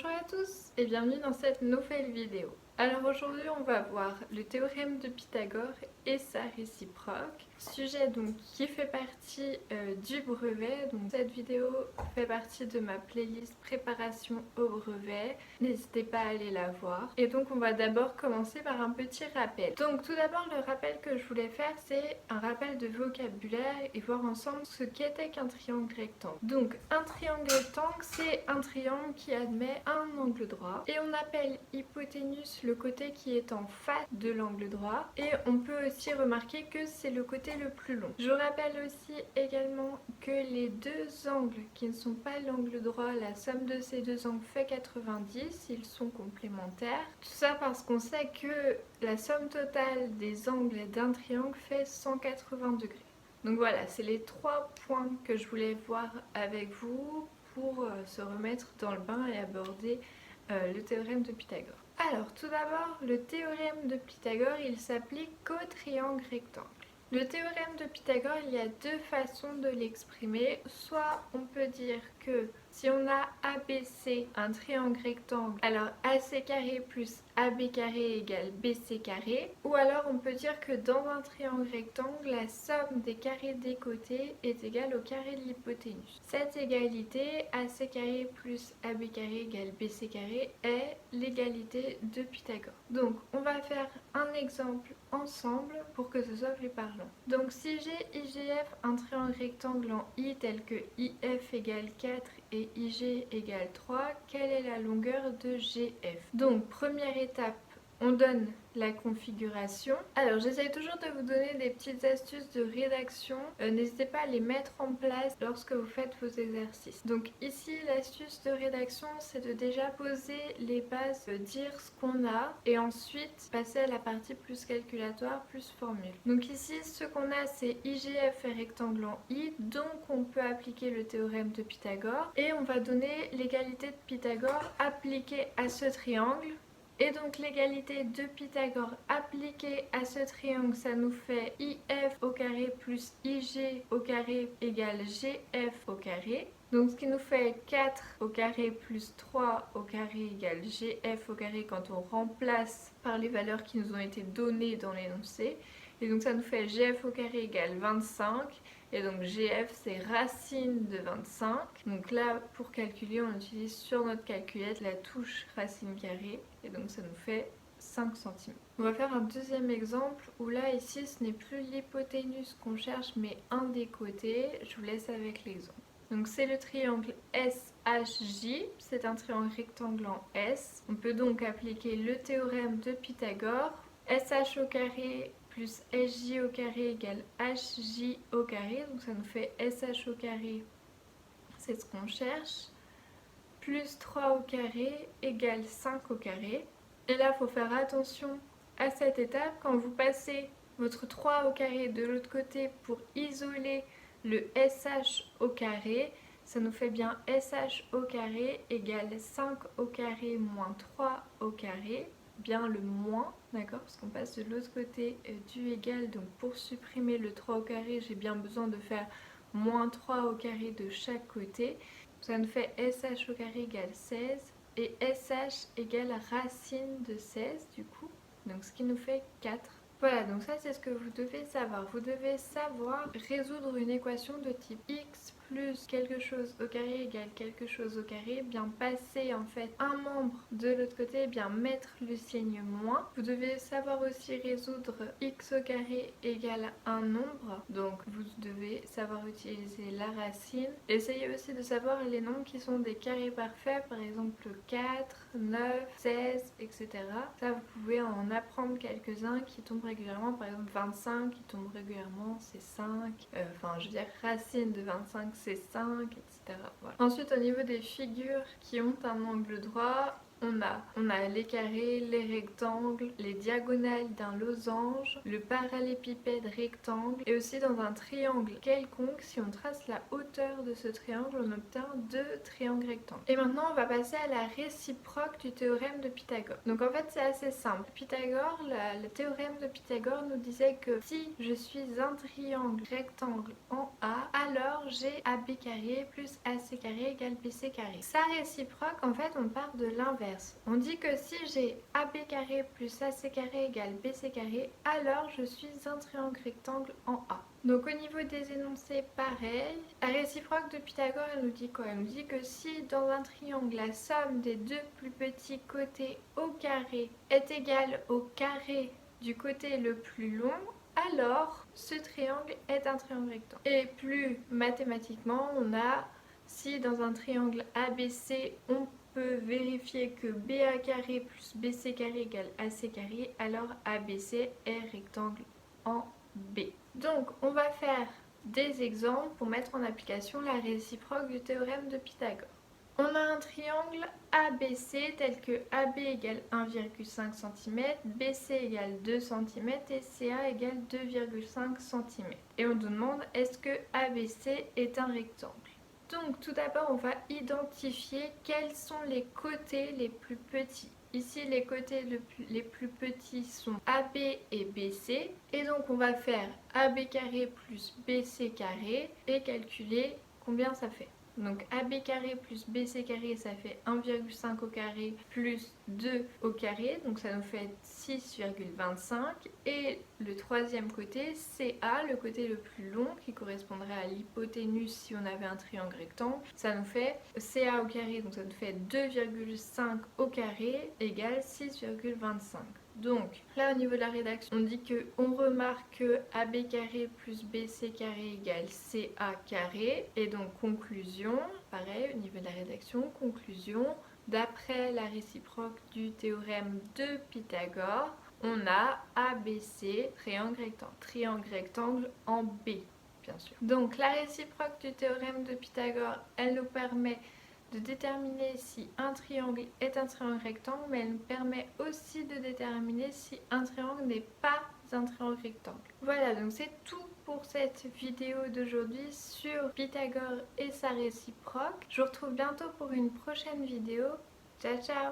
Bonjour à tous et bienvenue dans cette nouvelle vidéo. Alors aujourd'hui on va voir le théorème de Pythagore et sa réciproque, sujet donc qui fait partie du brevet. Donc cette vidéo fait partie de ma playlist préparation au brevet, n'hésitez pas à aller la voir. Et donc on va d'abord commencer par un petit rappel. Donc tout d'abord le rappel que je voulais faire, c'est un rappel de vocabulaire et voir ensemble ce qu'était qu'un triangle rectangle. Donc un triangle rectangle, c'est un triangle qui admet un angle droit et on appelle hypoténuse le côté qui est en face de l'angle droit, et on peut aussi remarquer que c'est le côté le plus long. Je rappelle aussi également que les deux angles qui ne sont pas l'angle droit, la somme de ces deux angles fait 90, ils sont complémentaires. Tout ça parce qu'on sait que la somme totale des angles d'un triangle fait 180 degrés. Donc voilà, c'est les trois points que je voulais voir avec vous pour se remettre dans le bain et aborder le théorème de Pythagore. Alors tout d'abord, le théorème de Pythagore, il s'applique qu'au triangle rectangle. Le théorème de Pythagore, il y a deux façons de l'exprimer. Soit on peut dire que si on a ABC, un triangle rectangle, alors AC carré plus AB carré égale BC carré. Ou alors on peut dire que dans un triangle rectangle, la somme des carrés des côtés est égale au carré de l'hypoténuse. Cette égalité, AC carré plus AB carré égale BC carré, est l'égalité de Pythagore. Donc on va faire un exemple ensemble pour que ce soit plus parlant. Donc si j'ai IGF, un triangle rectangle en I tel que IF égale 4 et IG égale 3, quelle est la longueur de GF? Donc première étape, on donne la configuration. Alors j'essaie toujours de vous donner des petites astuces de rédaction. N'hésitez pas à les mettre en place lorsque vous faites vos exercices. Donc ici l'astuce de rédaction, c'est de déjà poser les bases, dire ce qu'on a et ensuite passer à la partie plus calculatoire, plus formule. Donc ici ce qu'on a, c'est IGF est rectangle en I, donc on peut appliquer le théorème de Pythagore et on va donner l'égalité de Pythagore appliquée à ce triangle. Et donc l'égalité de Pythagore appliquée à ce triangle, ça nous fait IF au carré plus IG au carré égale GF au carré. Donc ce qui nous fait 4 au carré plus 3 au carré égale GF au carré quand on remplace par les valeurs qui nous ont été données dans l'énoncé. Et donc ça nous fait GF au carré égale 25. Et donc GF c'est racine de 25. Donc là pour calculer on utilise sur notre calculette la touche racine carrée. Et donc ça nous fait 5 cm. On va faire un deuxième exemple où là ici ce n'est plus l'hypoténuse qu'on cherche mais un des côtés. Je vous laisse avec l'exemple. Donc c'est le triangle SHJ, c'est un triangle rectangle en S. On peut donc appliquer le théorème de Pythagore. SH au carré plus SJ au carré égale HJ au carré. Donc ça nous fait SH au carré, c'est ce qu'on cherche, plus 3 au carré égale 5 au carré. Et là, il faut faire attention à cette étape. Quand vous passez votre 3 au carré de l'autre côté pour isoler le SH au carré, ça nous fait bien SH au carré égale 5 au carré moins 3 au carré. Bien le moins, d'accord, parce qu'on passe de l'autre côté du égal. Donc pour supprimer le 3 au carré, j'ai bien besoin de faire moins 3 au carré de chaque côté. Ça nous fait SH au carré égale 16 et SH égale racine de 16 du coup. Donc ce qui nous fait 4. Voilà, donc ça c'est ce que vous devez savoir. Vous devez savoir résoudre une équation de type x plus quelque chose au carré égale quelque chose au carré, bien passer en fait un membre de l'autre côté, bien mettre le signe moins. Vous devez savoir aussi résoudre x au carré égale un nombre, donc vous devez savoir utiliser la racine. Essayez aussi de savoir les nombres qui sont des carrés parfaits, par exemple 4, 9, 16, etc. Ça vous pouvez en apprendre quelques-uns qui tombent régulièrement, par exemple 25 qui tombe régulièrement c'est 5, enfin je veux dire racine de 25 c'est 5, etc. Voilà. Ensuite au niveau des figures qui ont un angle droit, On a les carrés, les rectangles, les diagonales d'un losange, le parallépipède rectangle et aussi dans un triangle quelconque, si on trace la hauteur de ce triangle, on obtient deux triangles rectangles. Et maintenant on va passer à la réciproque du théorème de Pythagore. Donc en fait c'est assez simple. Pythagore, le théorème de Pythagore nous disait que si je suis un triangle rectangle en A, alors j'ai AB carré plus AC carré égale BC carré. Sa réciproque, en fait on part de l'inverse. On dit que si j'ai AB carré plus AC carré égale BC carré, alors je suis un triangle rectangle en A. Donc au niveau des énoncés, pareil. La réciproque de Pythagore, elle nous dit quoi? Elle nous dit que si dans un triangle, la somme des deux plus petits côtés au carré est égale au carré du côté le plus long, alors ce triangle est un triangle rectangle. Et plus mathématiquement, on a, si dans un triangle ABC, on peut vérifier que BA carré plus BC carré égale AC carré, alors ABC est rectangle en B. Donc on va faire des exemples pour mettre en application la réciproque du théorème de Pythagore. On a un triangle ABC tel que AB égale 1,5 cm, BC égale 2 cm et CA égale 2,5 cm. Et on nous demande est-ce que ABC est un rectangle. Donc tout d'abord on va identifier quels sont les côtés les plus petits. Ici les côtés les plus petits sont AB et BC. Et donc on va faire AB carré plus BC carré et calculer combien ça fait. Donc AB carré plus BC carré, ça fait 1,5 au carré plus 2 au carré, donc ça nous fait 6,25. Et le troisième côté, CA, le côté le plus long, qui correspondrait à l'hypoténuse si on avait un triangle rectangle, ça nous fait CA au carré, donc ça nous fait 2,5 au carré égale 6,25. Donc là au niveau de la rédaction, on dit que on remarque que AB carré plus BC carré égale CA carré. Et donc conclusion, pareil au niveau de la rédaction, conclusion, d'après la réciproque du théorème de Pythagore, on a ABC triangle rectangle en B bien sûr. Donc la réciproque du théorème de Pythagore, elle nous permet de déterminer si un triangle est un triangle rectangle, mais elle nous permet aussi de déterminer si un triangle n'est pas un triangle rectangle. Voilà, donc c'est tout pour cette vidéo d'aujourd'hui sur Pythagore et sa réciproque. Je vous retrouve bientôt pour une prochaine vidéo. Ciao ciao!